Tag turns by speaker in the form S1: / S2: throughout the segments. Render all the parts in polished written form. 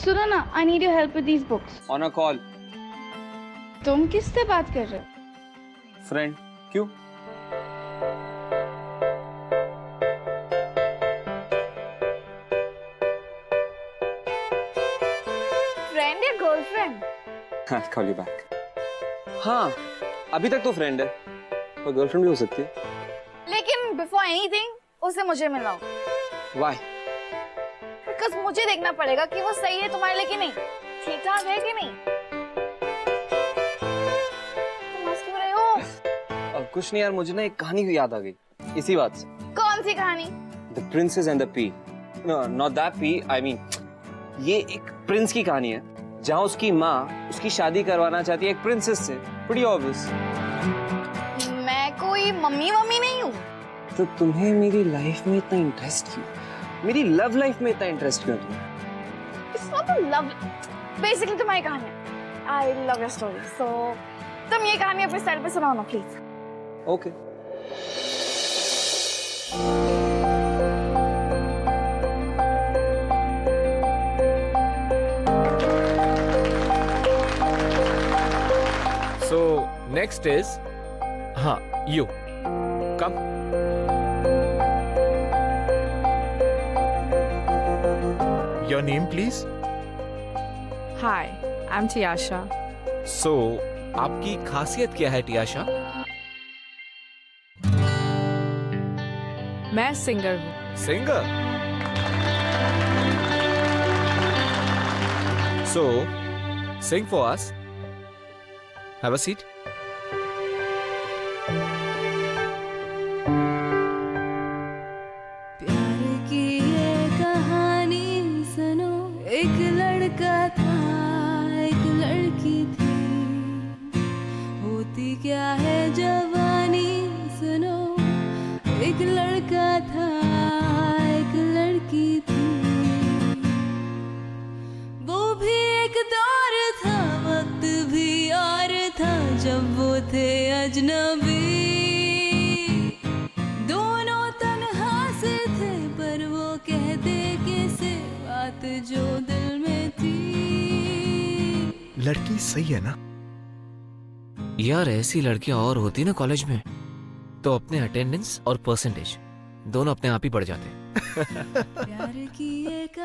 S1: सुनो ना, I need your help with these books.
S2: On a call.
S1: तुम किससे बात कर रहे हो?
S2: फ्रेंड। क्यों?
S1: फ्रेंड या girlfriend?
S2: I'll call you back. हाँ, अभी तक तो फ्रेंड है, पर गर्लफ्रेंड भी हो सकती है।
S1: लेकिन बिफोर एनीथिंग उसे मुझे मिलाओ।
S2: Why?
S1: बिकॉज मुझे देखना पड़ेगा कि वो सही है तुम्हारे लिए कि नहीं, ठीक ठाक है कि नहीं। तुम हंस क्यों रहे हो?
S2: कुछ नहीं यार, मुझे ना एक कहानी याद आ गई इसी बात से।
S1: कौन सी कहानी?
S2: The Princess and the Pea. No, not that Pea. I mean, ये एक प्रिंस की कहानी है जहाँ उसकी माँ उसकी शादी करवाना चाहती है एक प्रिंसेस से। Pretty obvious.
S1: मैं कोई मम्मी नहीं हूँ।
S2: तो तुम्हें मेरी लाइफ में इतना इंटरेस्ट क्यों? मेरी लव लाइफ में इतना इंटरेस्ट क्यों तुम्हें?
S1: It's not a love. Basically तुम्हारी कहानी है। I love your story. So तुम ये कहानी अपने स्टाइल पे सुनाओ ना please.
S2: Okay.
S3: So next is, you come. Your name, please.
S4: Hi, I'm Tiasha.
S3: So आपकी खासियत क्या है टियाशा?
S4: मैं सिंगर हूँ।
S3: Singer. So sing for us. Have a seat.
S5: प्यार की ये कहानी सुनो, एक लड़का था एक लड़की थी, होती क्या है जवानी सुनो, एक लड़का था एक लड़की थी, वो भी एक दौर था वक्त भी और था जब वो थे अजनबी, दोनों तन्हा से थे पर वो कहते किसे बात जो दिल में थी।
S6: लड़की सही है ना?
S7: यार ऐसी लड़कियां और होती ना कॉलेज में तो अपने अटेंडेंस और परसेंटेज दोनों अपने आप ही बढ़ जाते।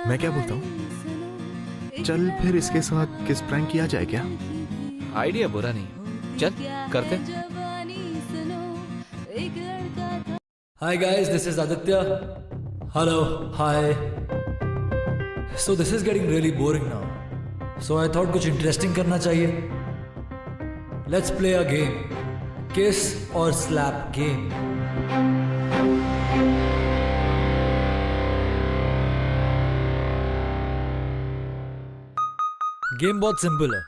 S6: मैं क्या बोलता हूँ, चल फिर इसके साथ किस प्रैंक किया जाए क्या?
S7: आइडिया बुरा नहीं, चल करते।
S8: Hi guys, this is Aditya. Hello, hi. So this is getting really boring now. So I thought कुछ interesting करना चाहिए. Let's play a game. Kiss or slap game. Game बहुत सिंपल है।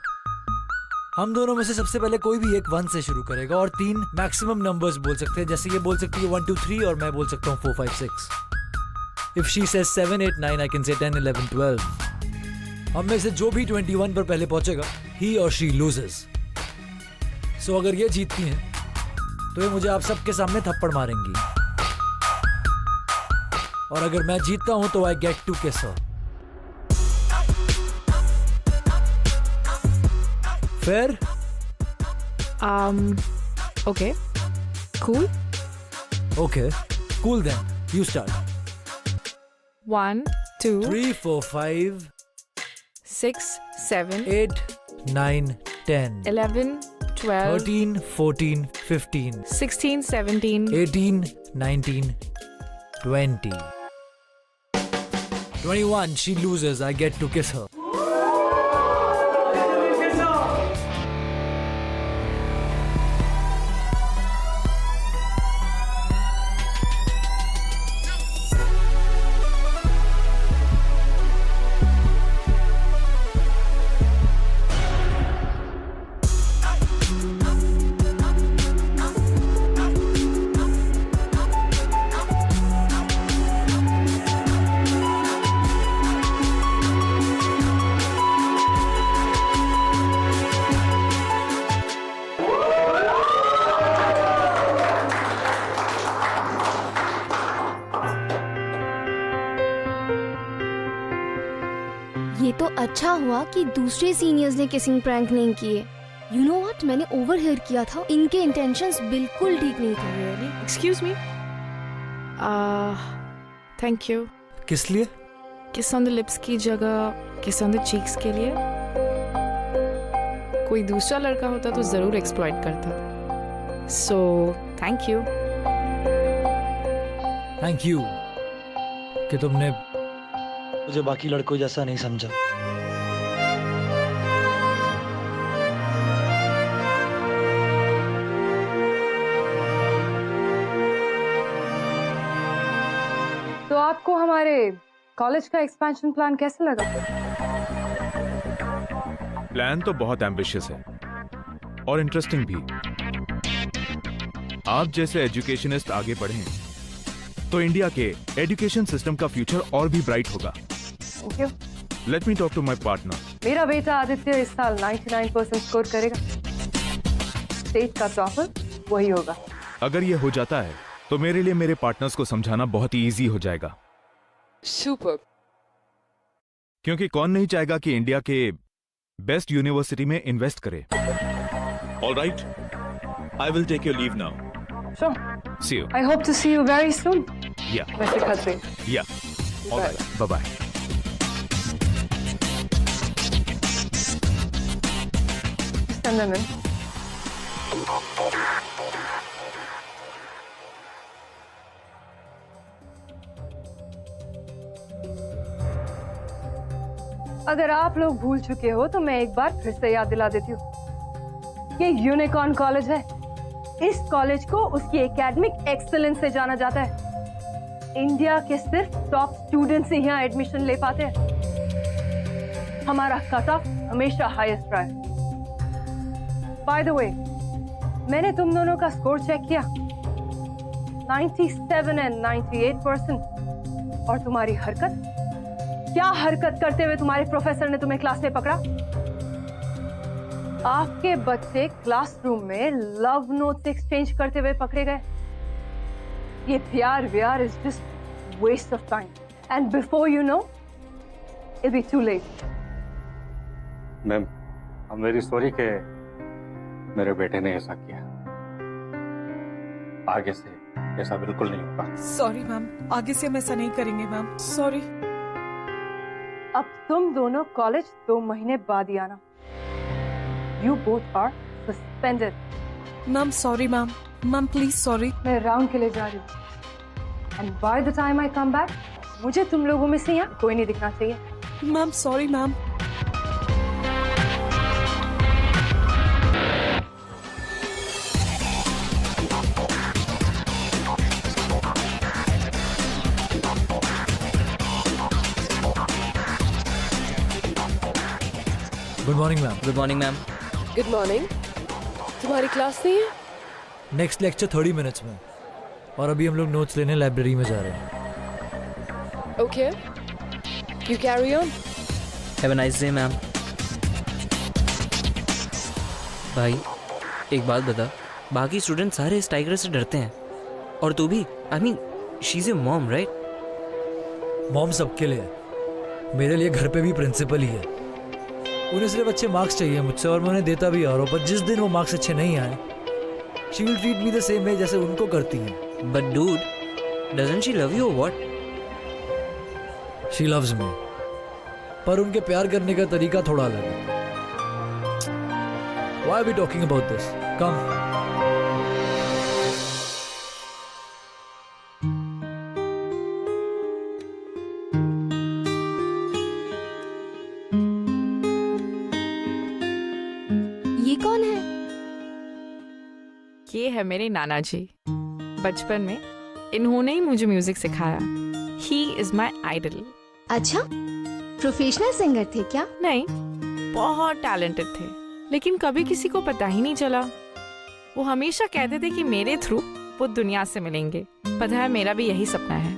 S8: हम दोनों में से सबसे पहले कोई भी एक 1 से शुरू करेगा और 3 मैक्सिमम नंबर्स बोल सकते हैं, जैसे ये बोल सकती है 1 2 3 और मैं बोल सकता हूँ 4 5 6। If she says 7 8 9 I can say 10 11 12। हम में से जो भी 21 पर पहले पहुंचेगा ही और शी लूजेस। सो अगर ये जीतती हैं तो ये मुझे आप सबके सामने थप्पड़ मारेंगी, और अगर मैं जीतता हूं तो आई गेट टू किस हर। Fair?
S4: Okay. Cool.
S8: Okay. Cool then. You start.
S4: 1 2
S8: 3 4 5
S4: 6 7
S8: 8 9 10
S4: 11 12
S8: 13 14 15
S4: 16 17
S8: 18 19 20 21. She loses. I get to kiss her.
S9: ये तो अच्छा हुआ कि दूसरे सीनियर्स ने किसिंग प्रैंक नहीं किए। यू नो व्हाट, मैंने ओवरहियर किया था, इनके इंटेंशंस बिल्कुल ठीक नहीं थे।
S4: Really? Excuse me. Thank you.
S8: किस लिए?
S4: Kiss on the lips की जगह kiss on the cheeks के लिए। कोई दूसरा लड़का होता तो जरूर एक्सप्लॉइट करता। So thank you.
S8: Thank you कि तुमने मुझे बाकी लड़कों जैसा नहीं समझा।
S10: तो आपको हमारे कॉलेज का एक्सपेंशन प्लान कैसे लगा?
S6: प्लान तो बहुत एम्बिशियस है और इंटरेस्टिंग भी। आप जैसे एजुकेशनिस्ट आगे बढ़ें तो इंडिया के एजुकेशन सिस्टम का फ्यूचर और भी ब्राइट होगा।
S10: Thank you.
S6: Let me talk to my partner.
S10: मेरा बेटा आदित्य इस साल 99% स्कोर करेगा। स्टेट का टॉपर वही होगा।
S6: अगर ये हो जाता है तो मेरे लिए मेरे पार्टनर्स को समझाना बहुत ही इजी हो जाएगा।
S10: सुपर।
S6: क्योंकि कौन नहीं चाहेगा कि इंडिया के बेस्ट यूनिवर्सिटी में इन्वेस्ट करे। Alright, I will take your leave now.
S10: Sure.
S6: See you.
S10: I hope to see you very soon.
S6: Yeah.
S10: Mr. Khatri.
S6: Yeah. All right. Bye-bye.
S10: Send them in. अगर आप लोग भूल चुके हो तो मैं एक बार फिर से याद दिला देती हूँ। ये यूनिकॉर्न कॉलेज है। इस कॉलेज को उसकी एकेडमिक एक्सेलेंस से जाना जाता है। इंडिया के सिर्फ टॉप स्टूडेंट्स ही यहाँ एडमिशन ले पाते हैं। हमारा कट ऑफ हमेशा हाईएस्ट रहा है। बाय द वे, मैंने तुम दोनों का स्कोर चेक किया, 97 एंड 98%। और तुम्हारी हरकत, क्या हरकत करते हुए तुम्हारे प्रोफेसर ने तुम्हें क्लास में पकड़ा? आपके बच्चे क्लासरूम में लव नोट्स एक्सचेंज करते हुए पकड़े गए। ये प्यार is just waste of time and before you know it be too late.
S11: Ma'am, I am very sorry कि मेरे बेटे ने ऐसा किया। आगे से ऐसा बिल्कुल नहीं होगा।
S12: सॉरी मैम, आगे से हम ऐसा नहीं करेंगे मैम। सॉरी।
S10: अब तुम दोनों कॉलेज 2 महीने बाद ही आना। You both are suspended.
S12: Ma'am sorry ma'am. Ma'am please sorry.
S10: मैं राउंड के लिए जा रही हूँ। And by the time I come back, मुझे तुम लोगों में से यहाँ कोई नहीं दिखना चाहिए।
S12: Ma'am sorry ma'am.
S8: Good morning ma'am.
S7: Good morning ma'am.
S12: Good morning. तुम्हारी क्लास नहीं है?
S8: नेक्स्ट लेक्चर 30 मिनट्स में, और अभी हम लोग नोट्स लेने लाइब्रेरी में जा रहे हैं।
S12: Okay, you carry on.
S7: Have a nice day ma'am. भाई एक बात बता, बाकी स्टूडेंट सारे इस टाइगर से डरते हैं और तू भी। I mean she is a mom right?
S8: Mom सबके लिए है, मेरे लिए घर पे भी प्रिंसिपल ही है। उन्हें सिर्फ अच्छे मार्क्स चाहिए मुझसे, और मैं उन्हें देता भी आ रहा हूँ। पर जिस दिन वो मार्क्स अच्छे नहीं आए, she will treat me the same way जैसे उनको करती हैं।
S7: But dude, doesn't she love you और व्हाट?
S8: शी लव्स मी, पर उनके प्यार करने का तरीका थोड़ा अलग है। Why are we talking about this? Come.
S9: ये कौन है?
S4: ये है मेरे नाना जी। बचपन में इन्होंने ही मुझे म्यूजिक सिखाया। He is my idol.
S9: अच्छा, प्रोफेशनल सिंगर थे क्या?
S4: नहीं, बहुत टैलेंटेड थे, लेकिन कभी किसी को पता ही नहीं चला। वो हमेशा कहते थे कि मेरे थ्रू वो दुनिया से मिलेंगे। पता है, मेरा भी यही सपना है,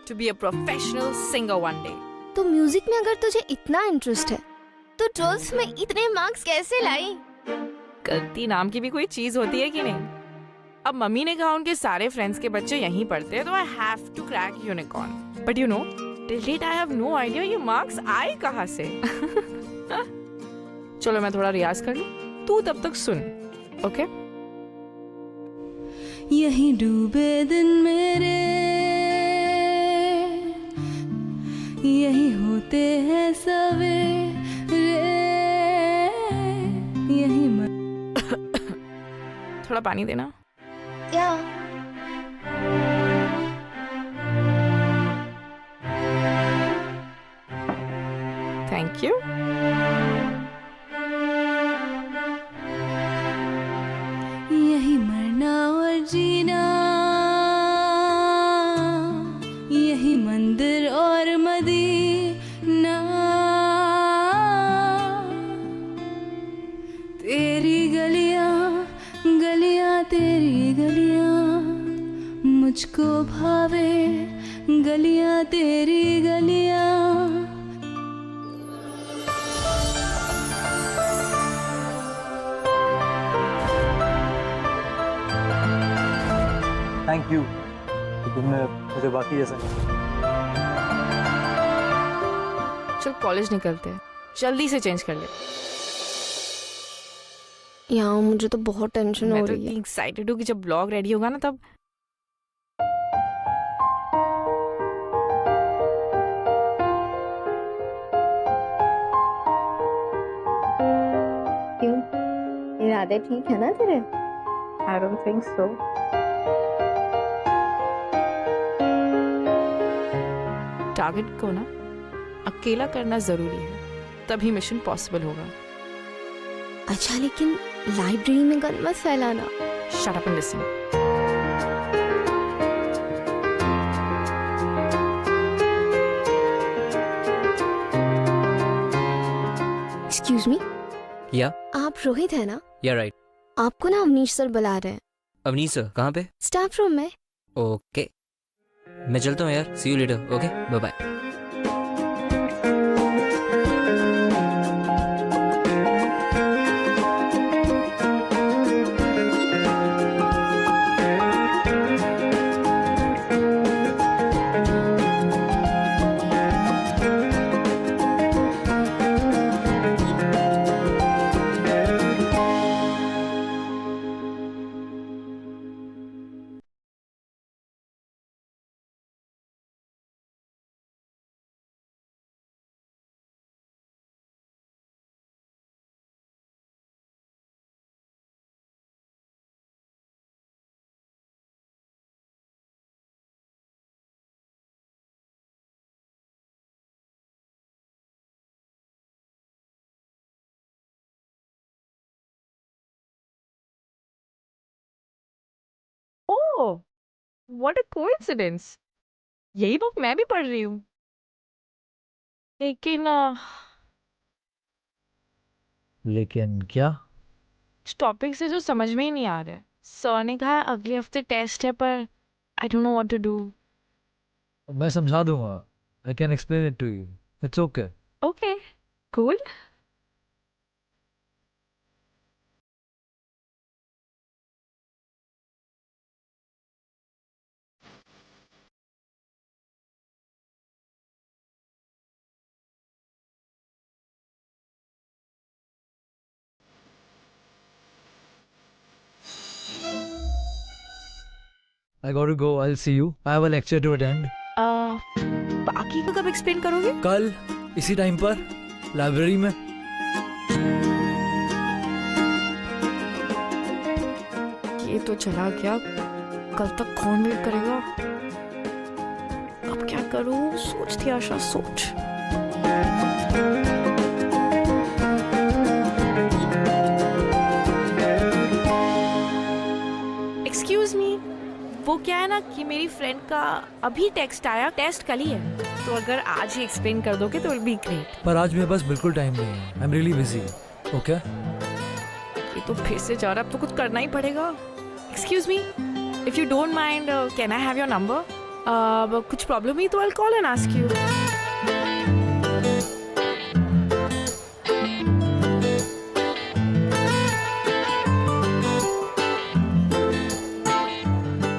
S4: to be a professional singer one day.
S9: तो म्यूजिक में अगर तुझे इतना इंटरेस्ट है, तो 12th में इतने मार्क्स कैसे लाई?
S4: गलती नाम की भी कोई चीज होती है कि नहीं? अब मम्मी ने कहा उनके सारे फ्रेंड्स के बच्चे यहीं पढ़ते हैं, तो I have to crack unicorn. But you know, till date I have no idea ये मार्क्स आए कहाँ से। चलो मैं थोड़ा रियाज कर लूं, तू तब तक सुन, ओके?
S5: यही डूबे दिन मेरे, यही होते हैं सवेरे, यही
S4: थोड़ा पानी देना।
S9: या
S4: थैंक यू।
S5: यही मरना और जीना, यही मंदिर और मदीना, तेरी गलियां गलियां तेरी गलियां, मुझको भावे गलियां तेरी गलियां।
S8: थैंक यू कि तुमने मुझे बाकी जैसा
S4: चल कॉलेज निकलते हैं, जल्दी से चेंज कर ले।
S9: यहाँ मुझे तो बहुत टेंशन
S4: मैं
S9: हो
S4: तो
S9: रही है।
S4: इतनी एक्साइटेड हूँ कि जब ब्लॉग रेडी होगा ना तब।
S9: क्यों, इरादे ठीक है ना तेरे?
S4: I don't think so. Target को ना अकेला करना जरूरी है, तभी मिशन पॉसिबल होगा।
S9: अच्छा लेकिन लाइब्रेरी में गन मत फैलाना।
S4: Shut up and listen.
S9: Excuse me,
S7: या
S9: आप रोहित है ना?
S7: या राइट।
S9: आपको ना अवनीश सर बुला रहे हैं
S7: अवनीश सर कहाँ पे?
S9: स्टाफ रूम में।
S7: ओके मैं चलता हूँ यार, see you later. Okay bye bye.
S4: Oh, what a coincidence. यही बुक मैं भी पढ़ रही हूँ, लेकिन
S8: लेकिन क्या?
S4: टॉपिक से जो समझ में ही नहीं आ रहा है। सर ने कहा अगले हफ्ते टेस्ट है, पर I don't know what to do.
S8: मैं समझा दूंगा। I can explain it to you. It's okay.
S4: Okay, cool.
S8: I got to go. I'll see you. I have a lecture to attend.
S4: बाकी को कब एक्सप्लेन करोगे?
S8: कल इसी टाइम पर लाइब्रेरी में।
S4: ये तो चला गया, कल तक कौन वेट करेगा? अब क्या करूं? सोचती आशा सोच। एक्सक्यूज मी, वो क्या है ना कि मेरी फ्रेंड का अभी टेक्स्ट आया, टेस्ट कल ही है, तो अगर आज ही एक्सप्लेन कर दोगे तो विल बी ग्रेट।
S8: पर आज मेरे पास बिल्कुल टाइम नहीं है। आई एम रियली बिजी। ओके
S4: ये तो फिर से जा रहा, अब तो कुछ करना ही पड़ेगा। Excuse me, if you don't mind can I have your number? कुछ प्रॉब्लम हुई तो I will call and ask you.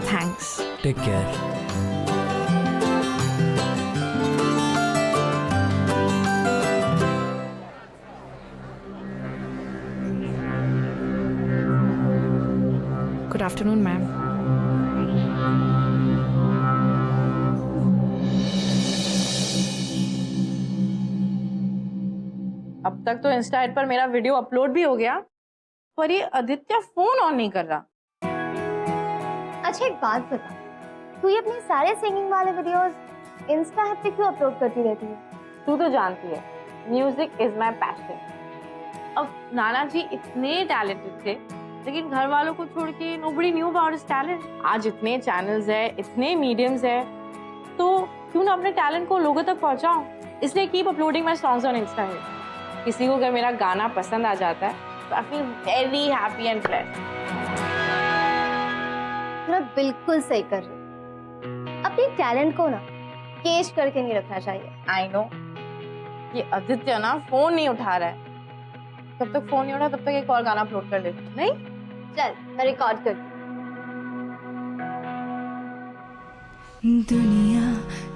S4: Thanks.
S8: Take care.
S4: Good afternoon ma'am.
S13: अब तक तो इंस्टा पर मेरा वीडियो अपलोड भी हो गया, पर ये आदित्य फोन ऑन नहीं कर रहा।
S9: अच्छा एक बात बता, तू ये अपने सारे सिंगिंग वाले वीडियोस इंस्टा पे क्यों अपलोड करती रहती है?
S13: तू तो जानती है म्यूजिक इज माई पैशन। अब नाना जी इतने टैलेंटेड थे, लेकिन घर वालों को छोड़ के nobody knew about his talent. आज इतने चैनल्स है, इतने मीडियम्स है, तो क्यों ना अपने टैलेंट को लोगों तक पहुंचाऊं। इसलिए keep uploading my songs on Insta. किसी को अगर मेरा गाना पसंद आ जाता है तो I feel very happy and blessed.
S9: बिल्कुल सही कर रही, अपने टैलेंट को ना केश करके नहीं रखना चाहिए।
S13: आई नो, ये आदित्य ना फोन नहीं उठा रहा है। जब तक फोन नहीं उठा तब तक एक और गाना अपलोड कर लेती। नहीं
S9: चल मैं रिकॉर्ड करती हूँ।
S5: दुनिया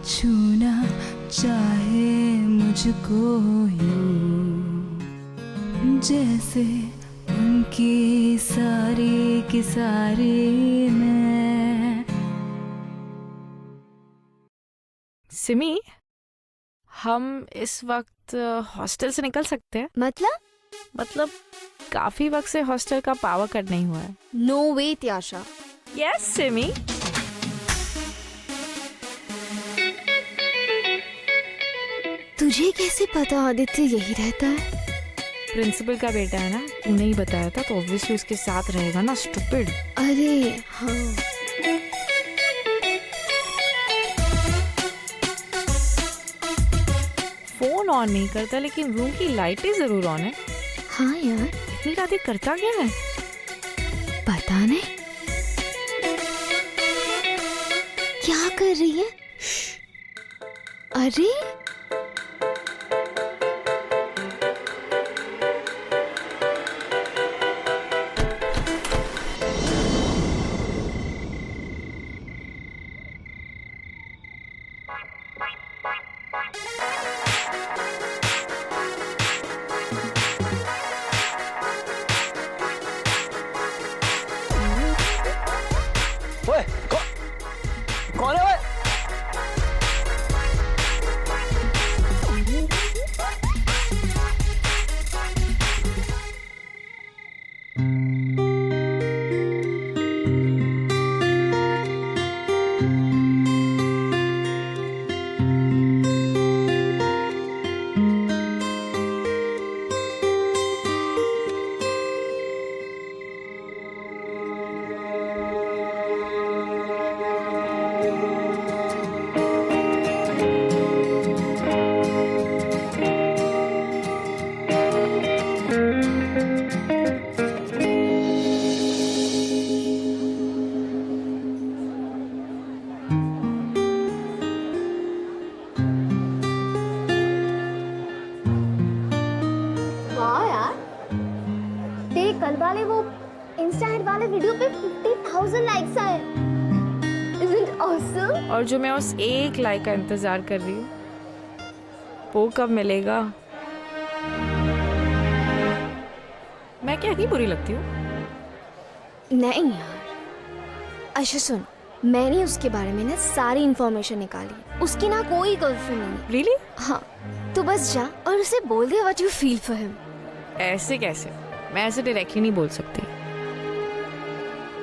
S5: छूना चाहे मुझको यूं, जैसे उनकी सारी की सारी मैं।
S4: सिमी, हम इस वक्त हॉस्टल से निकल सकते हैं? मतलब काफी वक्त से हॉस्टल का पावर कट नहीं हुआ है।
S9: नो वे त्याशा।
S4: यस सिमी।
S9: तुझे कैसे पता आदित्य यही रहता है?
S4: प्रिंसिपल का बेटा है ना, तूने ही बताया था, तो ऑब्वियसली उसके साथ रहेगा ना, स्टूपिड।
S9: अरे हाँ,
S4: फोन ऑन नहीं करता, लेकिन रूम की लाइटें जरूर ऑन है।
S9: हाँ यार,
S4: इतनी रातें करता क्या है?
S9: पता नहीं क्या कर रही है। अरे
S2: कौन है वो?
S9: कल वाले वो इंस्टा वाले वीडियो पे 50,000 लाइक्स आए। Isn't awesome?
S4: और जो मैं उस एक लाइक का इंतजार कर रही हूँ, वो कब मिलेगा? मैं क्या इतनी बुरी लगती हूँ?
S9: नहीं यार, अच्छा सुन, मैंने उसके बारे में ना सारी इंफॉर्मेशन निकाली। उसकी ना कोई गर्लफ्रेंड नहीं है।
S4: Really?
S9: हाँ, तू बस जा और उसे बोल दे what you feel for him.
S4: ऐसे कैसे? मैं ऐसे डायरेक्टली नहीं बोल सकती।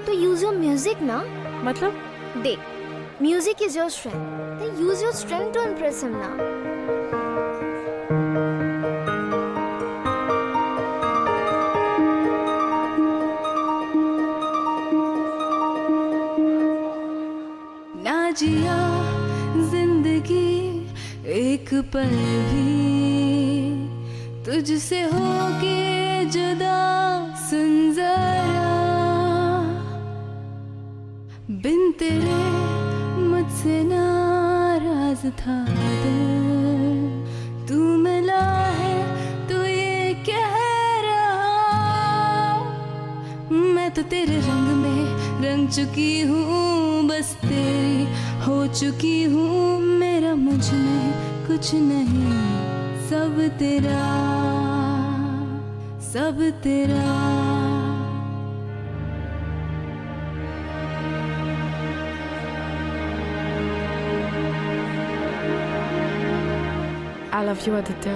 S9: तो यूज योर म्यूजिक ना।
S4: मतलब?
S9: देख, म्यूजिक इज योर स्ट्रेंथ, तो use your strength to impress him ना।
S5: ना जिया जिंदगी एक पल भी तुझसे होके जुदा, सुन जरा बिन तेरे मुझसे नाराज था दिल, तू मिला है तो ये कह रहा, मैं तो तेरे रंग में रंग चुकी हूँ, बस तेरी हो चुकी हूँ, मेरा मुझ में कुछ नहीं, सब तेरा, सब तेरा।
S4: I love you, Aditya.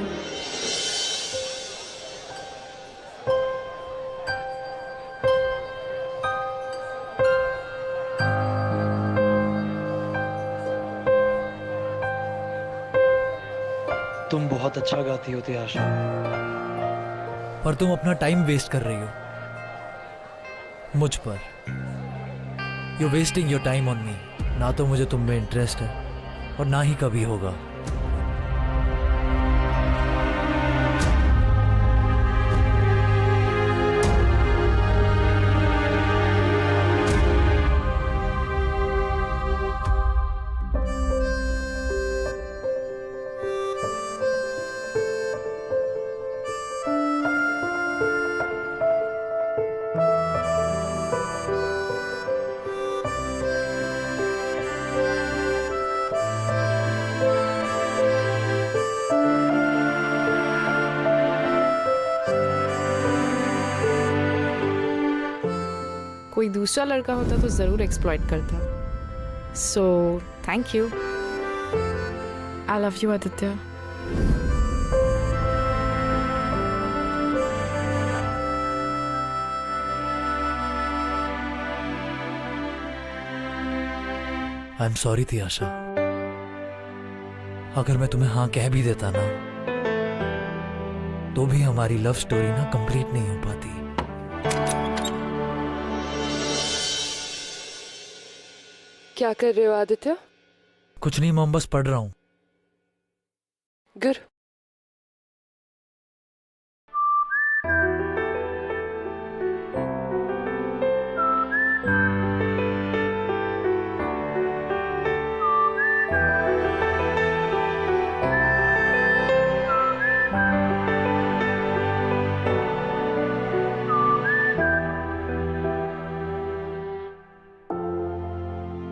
S8: तुम बहुत अच्छा गाती हो त्याशा, पर तुम अपना टाइम वेस्ट कर रही हो मुझ पर। You wasting your time on me. ना तो मुझे तुम में इंटरेस्ट है और ना ही कभी होगा।
S4: कोई दूसरा लड़का होता तो जरूर एक्सप्लॉइट करता। So thank you. I love you Aditya.
S8: I am sorry Tiasha. अगर मैं तुम्हें हाँ कह भी देता ना, तो भी हमारी लव स्टोरी ना कंप्लीट नहीं हो पाती।
S12: क्या कर रहे हो आदित्य?
S8: कुछ नहीं मॉम, बस पढ़ रहा हूँ।
S12: Good.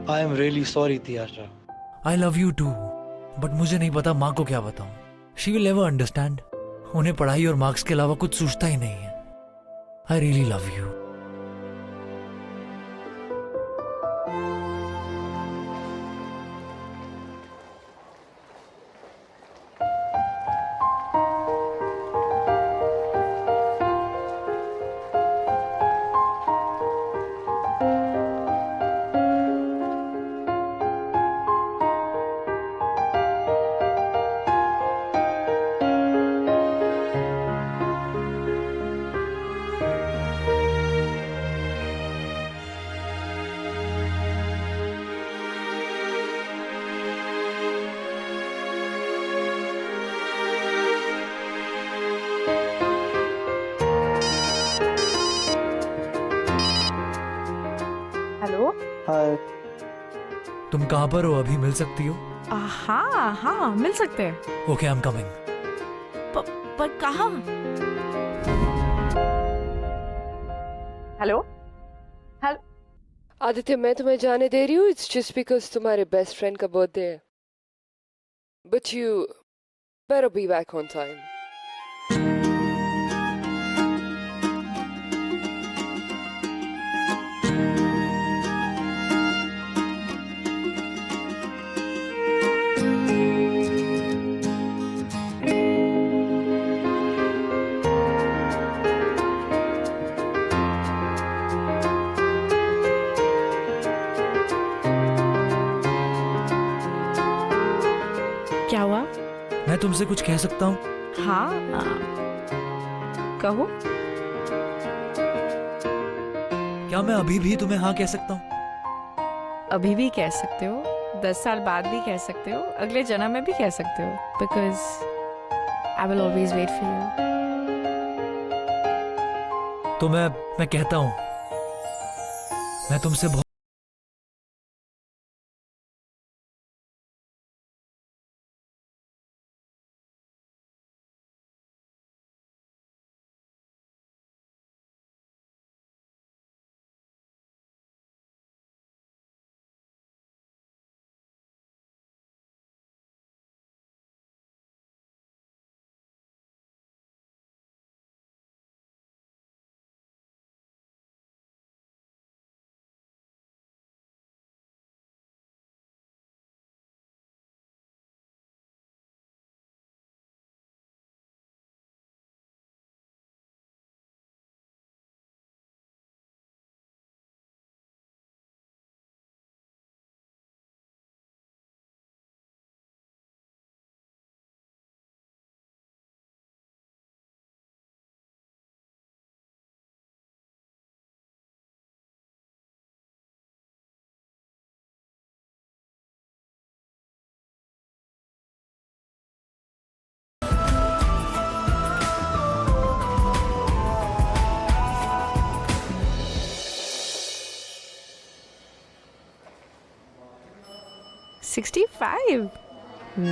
S8: I am really sorry Tiasha. I love you too, but मुझे नहीं पता माँ को क्या बताऊं। She will never understand. उन्हें पढ़ाई और मार्क्स के अलावा कुछ सूझता ही नहीं है। I really love you.
S10: Hi.
S8: तुम कहाँ पर हो? अभी मिल सकती हो?
S4: हाँ हाँ मिल सकते हैं।
S8: Okay, I am coming.
S4: पर कहाँ? हेलो
S12: आदित्य, मैं तुम्हें जाने दे रही हूँ। इट्स जस्ट बिकॉज तुम्हारे बेस्ट फ्रेंड का बर्थडे है। But you better be back on time.
S4: क्या हुआ?
S8: मैं तुमसे कुछ कह सकता हूँ?
S4: हाँ कहो।
S8: क्या मैं अभी भी तुम्हें हाँ कह सकता हूँ?
S4: अभी भी कह सकते हो, 10 साल बाद भी कह सकते हो, अगले जन्म में भी कह सकते हो। Because I will always wait for you.
S8: तो मैं कहता हूँ, मैं तुमसे बहुत
S4: 65.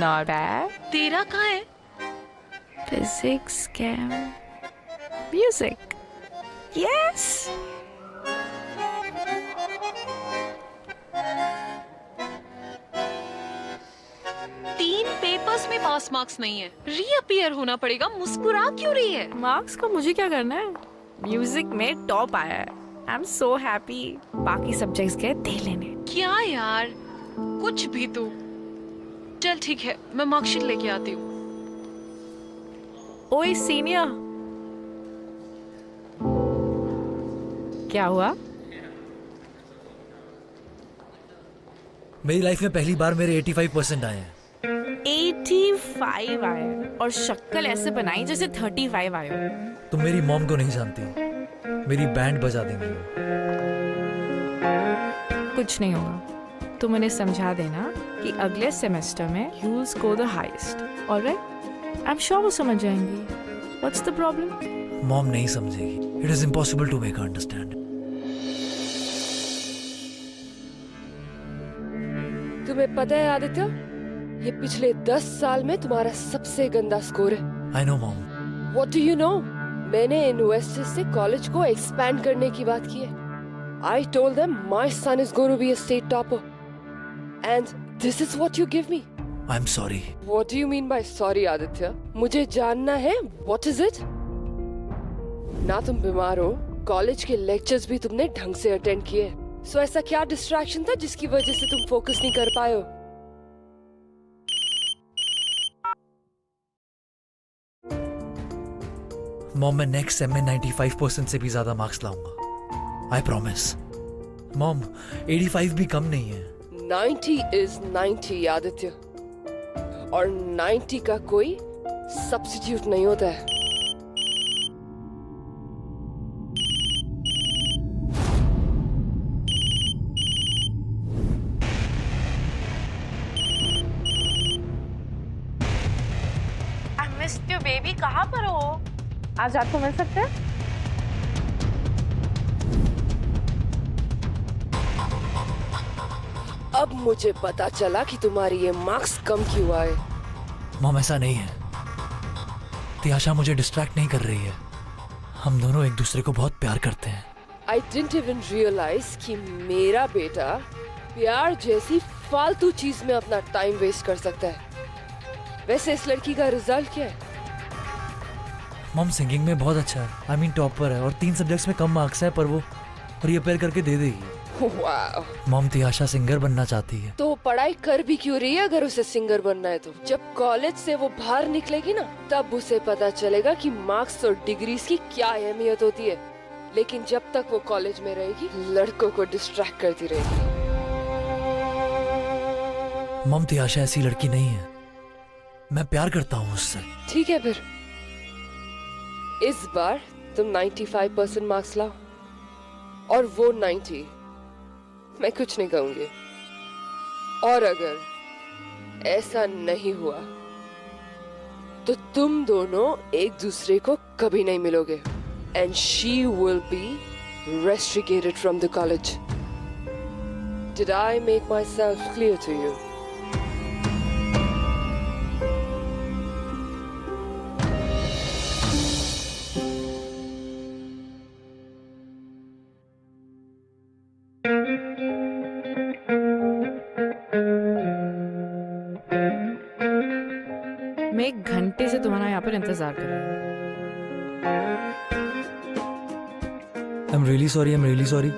S4: Not bad.
S5: तेरा कहाँ है?
S4: Physics, chem, music. Yes.
S5: तीन पेपर्स में पास मार्क्स नहीं है, रीअपियर होना पड़ेगा। मुस्कुरा क्यों रही है?
S4: मार्क्स को मुझे क्या करना है? म्यूजिक में टॉप आया है। I am so happy. बाकी सब्जेक्ट्स गए दे लेने।
S5: क्या यार, कुछ भी तो। चल ठीक है, मैं मार्कशीट लेके आती हूँ।
S4: ओए सीनियर, क्या हुआ?
S8: मेरी लाइफ में पहली बार मेरे 85% आए हैं।
S4: 85 आए हैं और शक्ल ऐसे बनाई जैसे 35 आए हो।
S8: तुम मेरी मॉम को नहीं जानती, मेरी बैंड बजा देंगी।
S4: कुछ नहीं होगा, तुम उन्हें समझा देना कि अगले सेमेस्टर में you will score the highest. Alright, I am sure वो समझ जाएंगी। What's the problem?
S8: मॉम नहीं समझेगी। It is impossible to make her understand.
S12: तुम्हें पता है आदित्य, ये पिछले 10 साल में तुम्हारा सबसे गंदा स्कोर है।
S8: I know mom.
S12: What do you know? मैंने इन्वेस्टर्स से कॉलेज को एक्सपैंड करने की बात की है। I told them my son is going to be a state topper, and this is what you give me.
S8: I'm sorry.
S12: What do you mean by sorry, Aditya? मुझे जानना है, what is it? ना तुम बीमार हो, कॉलेज के lectures भी तुमने ढंग से अटेंड किए। सो ऐसा क्या डिस्ट्रैक्शन था जिसकी वजह से तुम फोकस नहीं कर पाए हो?
S8: मॉम, मैं नेक्स्ट सेम में 95% से भी ज्यादा मार्क्स लाऊंगा। I promise. मॉम, 85 भी कम नहीं है।
S12: 90 is 90 आदित्य, और 90 का कोई सब्स्टिट्यूट नहीं होता है।
S13: मिस्टर बेबी, कहाँ पर हो? आज आपको मिल सकते हैं?
S12: अब मुझे पता चला कि तुम्हारी ये मार्क्स कम क्यों आए।
S8: मॉम, ऐसा नहीं है। तियाशा मुझे डिस्ट्रैक्ट नहीं कर रही है। हम दोनों एक दूसरे को बहुत प्यार करते हैं।
S12: I didn't even realize कि मेरा बेटा प्यार जैसी फालतू चीज में अपना टाइम वेस्ट कर सकता है। वैसे इस लड़की का रिजल्ट क्या है?
S8: मॉम, सिंगिंग में बहुत अच्छा है। आई मीन टॉपर है, और 3 सब्जेक्ट्स में कम मार्क्स है, पर वो रीअपेयर करके दे देगी।
S12: वाह।
S8: मॉम, तियाशा सिंगर बनना चाहती है।
S12: तो पढ़ाई कर भी क्यों रही है अगर उसे सिंगर बनना है तो? जब कॉलेज से वो बाहर निकलेगी ना, तब उसे पता चलेगा कि मार्क्स और डिग्रीज की क्या अहमियत होती है। लेकिन जब तक वो कॉलेज में रहेगी, लड़कों को डिस्ट्रैक्ट करती रहेगी।
S8: मॉम, तियाशा ऐसी लड़की नहीं है। मैं प्यार करता हूँ उससे।
S12: ठीक है, फिर इस बार तुम 95% मार्क्स लाओ, और वो 90। मैं कुछ नहीं कहूंगी। और अगर ऐसा नहीं हुआ तो तुम दोनों एक दूसरे को कभी नहीं मिलोगे, and she will be rusticated from the college. Did I make myself clear to you?
S4: मैं 1 घंटे से तुम्हारा यहाँ पर इंतजार कर रही हूँ।
S8: I'm really sorry, I'm really sorry.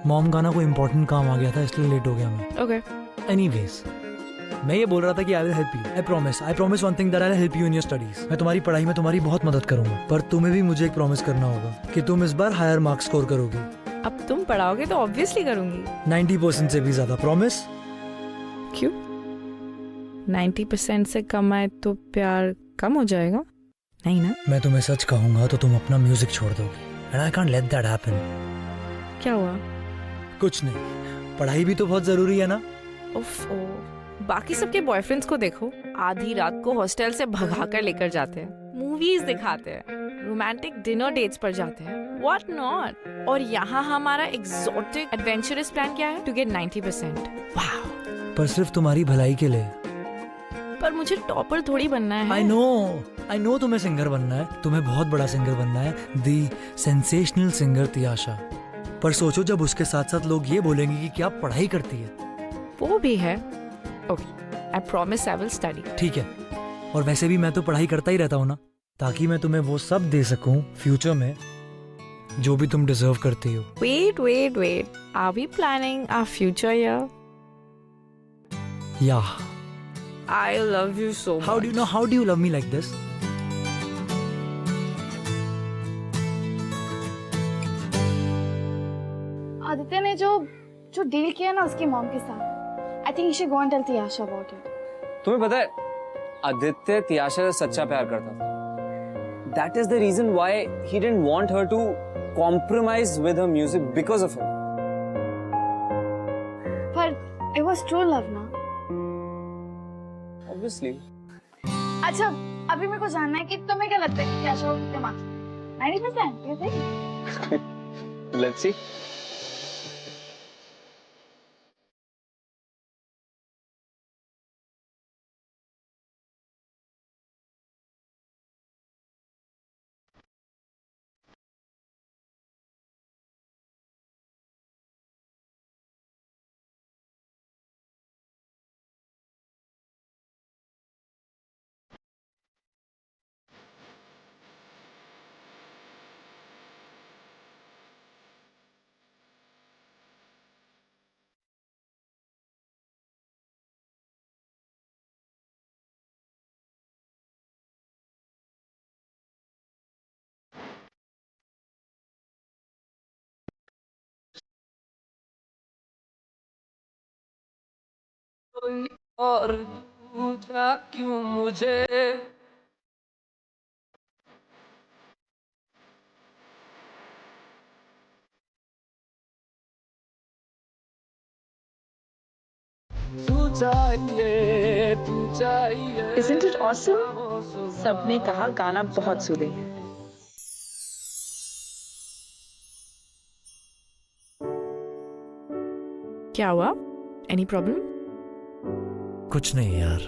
S8: Mom का ना कोई इम्पोर्टेंट काम आ गया था, इसलिए लेट हो गया मैं।
S4: ओके।
S8: एनीवेज, मैं ये बोल रहा था कि I will help you. I promise one thing, that I will help you in your studies. मैं तुम्हारी पढ़ाई में तुम्हारी बहुत मदद करूंगा, पर तुम्हें भी मुझे एक प्रॉमिस करना होगा कि तुम इस बार हायर मार्क्स स्कोर करोगी।
S4: अब तुम पढ़ाओगे तो ऑब्वियसली करूंगी।
S8: 90% से भी ज्यादा। प्रॉमिस?
S4: क्यों? 90% से कम आए तो प्यार कम हो जाएगा? नहीं ना?
S8: मैं तुम्हें सच कहूंगा तो तुम अपना म्यूजिक छोड़ दोगी, and I can't let that happen.
S4: क्या हुआ?
S8: कुछ नहीं, पढ़ाई भी तो बहुत जरूरी है ना।
S4: उफ, बाकी सबके बॉयफ्रेंड्स को देखो, आधी रात को हॉस्टल से भगा कर लेकर जाते हैं, मूवीज दिखाते हैं, रोमांटिक डिनर डेट्स पर जाते हैं, व्हाट नॉट। और यहाँ हमारा एक्सोटिक एडवेंचरस प्लान क्या है? To get 90%। वाओ,
S8: पर सिर्फ तुम्हारी भलाई के लिए।
S4: पर मुझे टॉपर थोड़ी बनना है।
S8: आई नो तुम्हें सिंगर बनना है, तुम्हें बहुत बड़ा सिंगर बनना है, दी सेंसेशनल सिंगर तियाशा। पर सोचो जब उसके साथ साथ लोग ये बोलेंगे कि क्या पढ़ाई करती है।
S4: वो भी है। Okay, I promise I will study.
S8: ठीक है, और वैसे भी मैं तो पढ़ाई करता ही रहता हूँ ना, ताकि मैं तुम्हें वो सब दे सकूं फ्यूचर में जो भी तुम डिजर्व करती हो।
S4: Wait. Are we planning our future here?
S8: Yeah.
S4: I love you so much.
S8: How do you love me like this?
S1: Aditya ने जो डील किया ना उसकी मॉम के साथ, I think you should go and tell Tiyasha about it.
S2: तुम्हें पता है आदित्य तियाशा से सच्चा प्यार करता था। That is the reason why he didn't want her to compromise with her music because of him.
S1: पर it was true love ना?
S2: Obviously.
S1: अच्छा, अभी मेरे को जानना है कि तुम्हें क्या लगता है कि तियाशा को कितने marks? 90%, you think?
S2: Let's see.
S12: और पूछा क्यों मुझे
S13: Isn't it awesome? सबने कहा गाना बहुत सूदे है।
S4: क्या हुआ? Any problem?
S8: कुछ नहीं यार।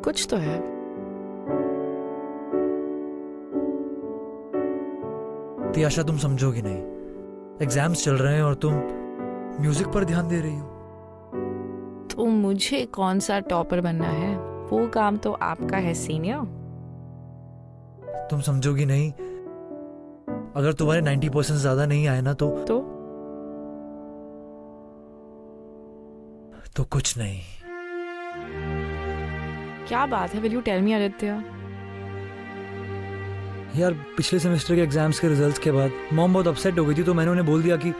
S4: कुछ तो है।
S8: तियाशा तुम समझोगी नहीं, एग्जाम्स चल रहे हैं और तुम म्यूजिक पर ध्यान दे रही हो।
S4: तो मुझे कौन सा टॉपर बनना है? वो काम तो आपका है सीनियर।
S8: तुम समझोगी नहीं, अगर तुम्हारे 90% ज्यादा नहीं आए ना तो कुछ नहीं।
S4: क्या बात है? Will you tell me, Aditya?
S8: यार पिछले सेमेस्टर के एग्जाम्स के रिजल्ट्स के बाद मॉम बहुत अपसेट हो गई थी, तो मैंने उन्हें बोल दिया कि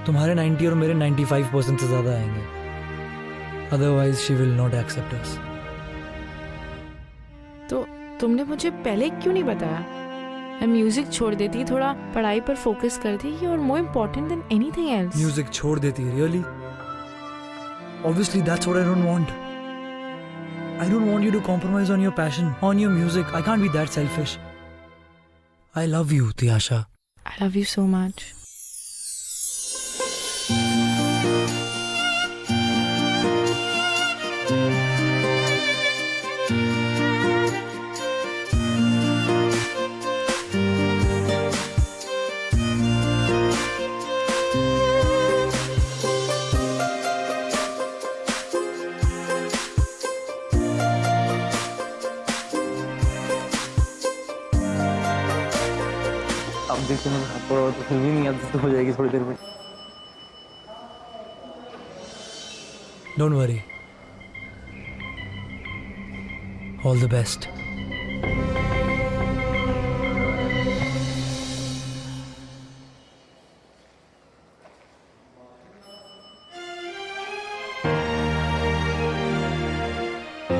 S8: तुम्हारे 90 और मेरे 95% से ज्यादा आएंगे, otherwise she will not accept us.
S4: तो तुमने मुझे पहले क्यों नहीं बताया? मैं म्यूजिक छोड़ देती, थोड़ा पढ़ाई पर फोकस करती, और more important than anything else.
S8: Music छोड़ देती? Really? Obviously that's what I don't want. I don't want you to compromise on your passion, on your music. I can't be that selfish. I love you, Tiasha.
S4: I love you so much.
S7: अब देखो मैं हाथ पड़ा तो film ही नहीं आती, तो हो जाएगी थोड़ी देर में।
S8: Don't worry. All the best.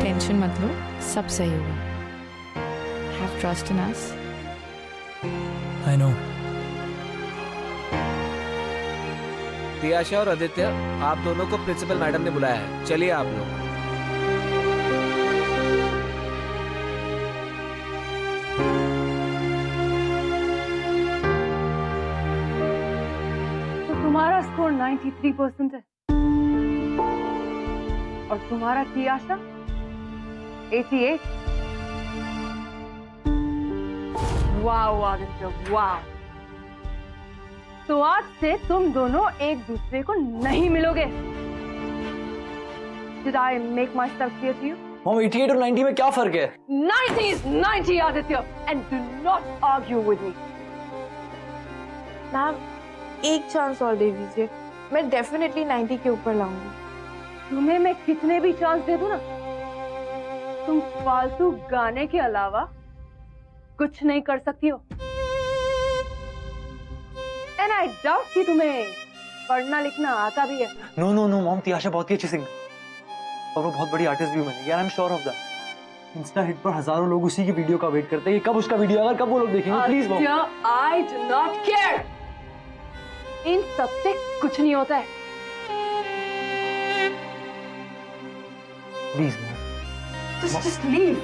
S4: Tension मत लो, सब सही होगा। Have trust in us.
S8: I know.
S3: Tiyasha और आदित्य, आप दोनों को प्रिंसिपल मैडम ने बुलाया है, चलिए आप लोग।
S10: तो तुम्हारा स्कोर 93% है। और तुम्हारा तियाशा 88। वाह आदित्य वाह। तो आज से तुम दोनों एक दूसरे को नहीं मिलोगे। Did I make myself clear to you?
S8: Mom 88 और 90 में क्या फर्क है?
S10: 90 is 90 Aditya, and do not argue with me.
S13: Ma'am एक चांस और दे दीजिए, मैं डेफिनेटली 90 के ऊपर लाऊंगी।
S10: तुम्हें मैं कितने भी चांस दे दूं ना, तुम फालतू गाने के अलावा कुछ नहीं कर सकती हो। एंड आई डाउट कि तुम्हें पढ़ना लिखना आता भी है।
S8: No no no mom, Tiyasha बहुत ही अच्छी सिंगर और वो बहुत बड़ी आर्टिस्ट भी बनेगी, यार आई am sure of that. Insta hit पर हजारों लोग उसी की वीडियो का वेट करते हैं कि कब उसका वीडियो आएगा, कब वो लोग देखेंगे। Please mom.
S10: I do not care. इन सब से कुछ नहीं होता है।
S8: Please mom.
S10: Just leave.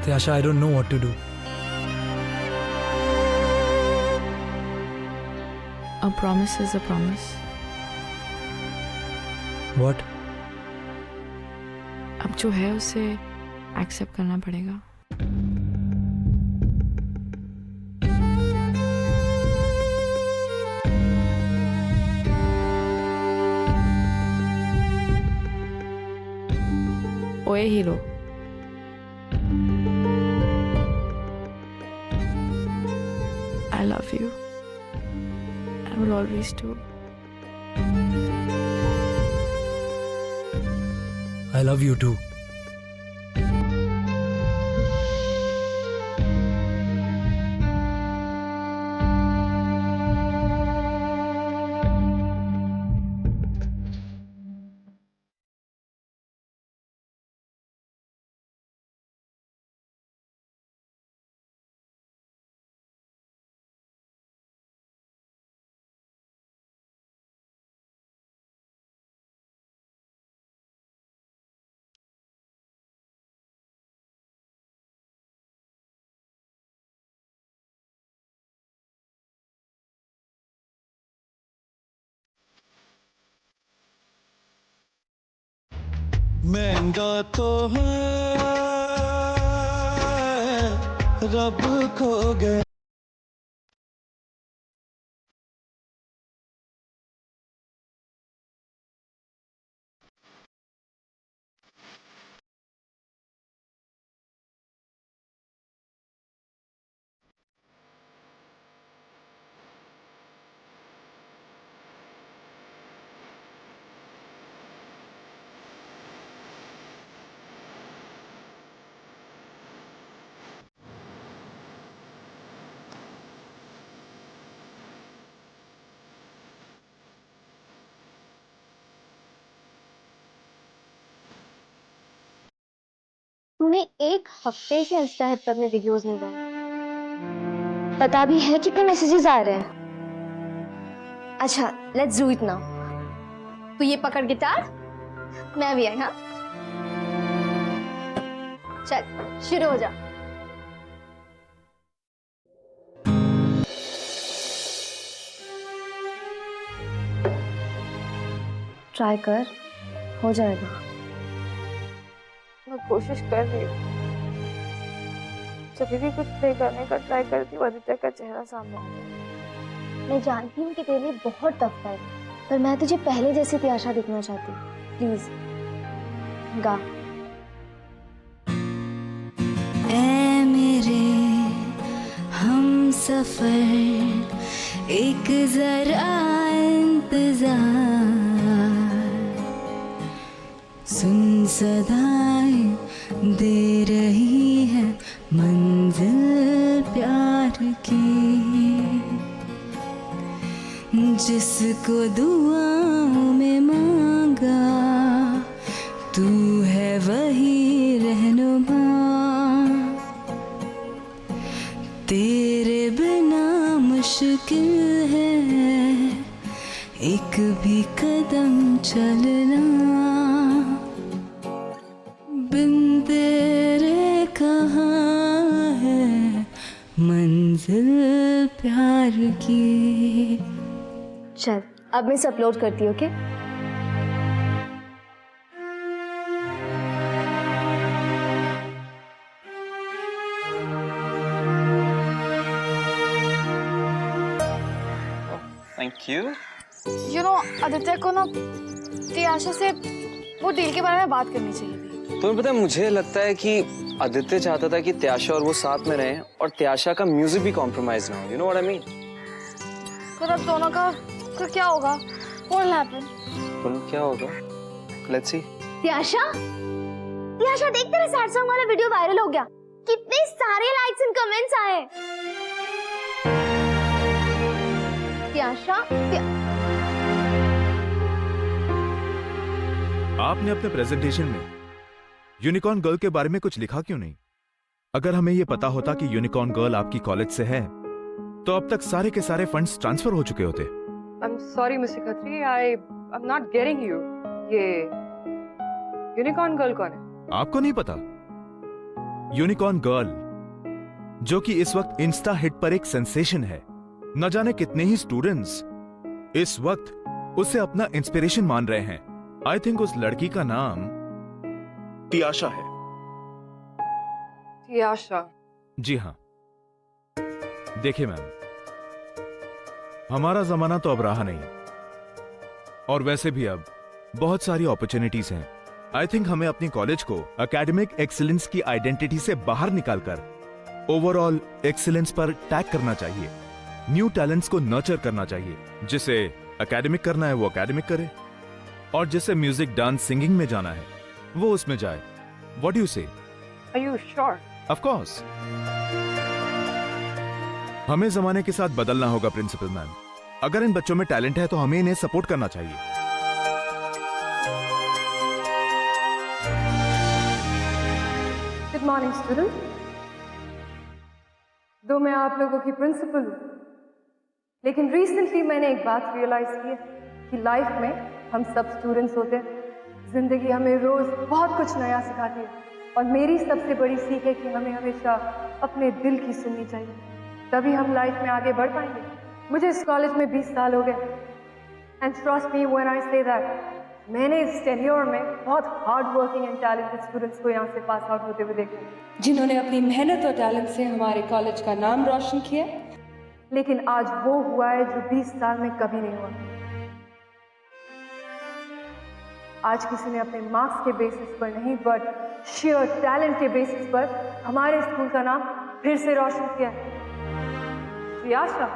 S8: Tiasha, I don't know what to do.
S4: A promise is a promise.
S8: What?
S4: अब जो है उसे एक्सेप्ट करना पड़ेगा। ओए hero, I love you. I will always do.
S8: I love you too.
S14: महंगा तो है रब खो गए।
S9: तूने एक हफ्ते से इंस्टा हिट पर अपने वीडियोस नहीं डाले। पता भी है कितने मैसेजेस आ रहे हैं। अच्छा, लेट्स डू इट नाउ। तू ये पकड़ गिटार, मैं भी आई। हाँ चल शुरू हो जा। ट्राई कर, हो जाएगा।
S13: मैं कोशिश कर रही हूँ। जब भी कुछ प्ले करने का ट्राई करती हूँ आदित्य का चेहरा सामने आ जाता है।
S9: मैं जानती हूँ कि तेरे लिए बहुत टफ है, पर मैं तुझे पहले जैसी तियाशा दिखना चाहती हूँ। प्लीज गा।
S5: ऐ मेरे हम सफर एक जरा इंतजार, सुन सदाएं दे रही है मंजिल प्यार की, जिसको दुआओं में मांगा तू है वही रहनुमा, तेरे बिना मुश्किल है एक भी कदम चलना, बिन तेरे प्यार की।
S9: चल अब मैं इसे अपलोड करती हूँ, okay?
S2: Thank you.
S1: You know Aditya को ना त्याशा से वो डील के बारे में बात करनी चाहिए थी।
S2: तुम्हें पता है, मुझे लगता है कि आदित्य चाहता था कि त्याशा और वो साथ में रहें और त्याशा का म्यूजिक भी कॉम्प्रोमाइज ना हो। You know what I mean?
S1: पर अब दोनों का क्या होगा? What will happen?
S2: दोनों क्या होगा? Let's see.
S9: त्याशा देख, तेरा सैड सॉन्ग वाला वीडियो वायरल हो गया। कितने सारे लाइक्स एंड कमेंट्स आए। त्याशा
S6: आपने अपने प्रेजेंटेशन में यूनिकॉर्न गर्ल के बारे में कुछ लिखा क्यों नहीं? अगर हमें यह पता होता कि यूनिकॉर्न गर्ल आपकी कॉलेज से है तो अब तक सारे के सारे फंड्स ट्रांसफर हो चुके होते।
S10: I'm sorry, Mr. Khatri, I'm not getting you. ये यूनिकॉर्न गर्ल कौन है?
S6: आपको नहीं पता? यूनिकॉर्न गर्ल जो कि इस वक्त इंस्टा हिट पर एक सेंसेशन है। न जाने कितने ही स्टूडेंट्स इस वक्त उसे अपना इंस्पिरेशन मान रहे हैं। आई थिंक उस लड़की का नाम त्याशा है।
S10: त्याशा?
S6: जी हाँ। देखिए मैम, हमारा जमाना तो अब रहा नहीं, और वैसे भी अब बहुत सारी अपॉर्चुनिटीज हैं। आई थिंक हमें अपनी कॉलेज को एकेडमिक एक्सीलेंस की आइडेंटिटी से बाहर निकालकर ओवरऑल एक्सीलेंस पर टैग करना चाहिए। न्यू टैलेंट्स को नर्चर करना चाहिए। जिसे एकेडमिक करना है वो एकेडमिक करे, और जिसे म्यूजिक, डांस, सिंगिंग में जाना है वो उसमें जाए। व्हाट डू यू से?
S10: Are you sure?
S6: Of course. हमें जमाने के साथ बदलना होगा प्रिंसिपल मैम। अगर इन बच्चों में टैलेंट है तो हमें इन्हें सपोर्ट करना चाहिए।
S10: Good morning student. दो मैं आप लोगों की प्रिंसिपल हूँ, लेकिन रिसेंटली मैंने एक बात रियलाइज की है कि लाइफ में हम सब स्टूडेंट्स होते हैं। जिंदगी हमें रोज बहुत कुछ नया सिखाती है, और मेरी सबसे बड़ी सीख है कि हमें हमेशा अपने दिल की सुननी चाहिए, तभी हम लाइफ में आगे बढ़ पाएंगे। मुझे इस कॉलेज में 20 साल हो गए, and trust me when I say that मैंने इस टेन्योर में बहुत hard working and talented students को यहाँ से पास आउट होते हुए देखा, जिन्होंने अपनी मेहनत और टैलेंट से हमारे कॉलेज का नाम रोशन किया। लेकिन आज वो हुआ है जो 20 साल में कभी नहीं हुआ। आज किसी ने अपने मार्क्स के बेसिस पर नहीं, बट शेयर टैलेंट के बेसिस पर हमारे स्कूल का नाम फिर से रोशन किया है। त्याशा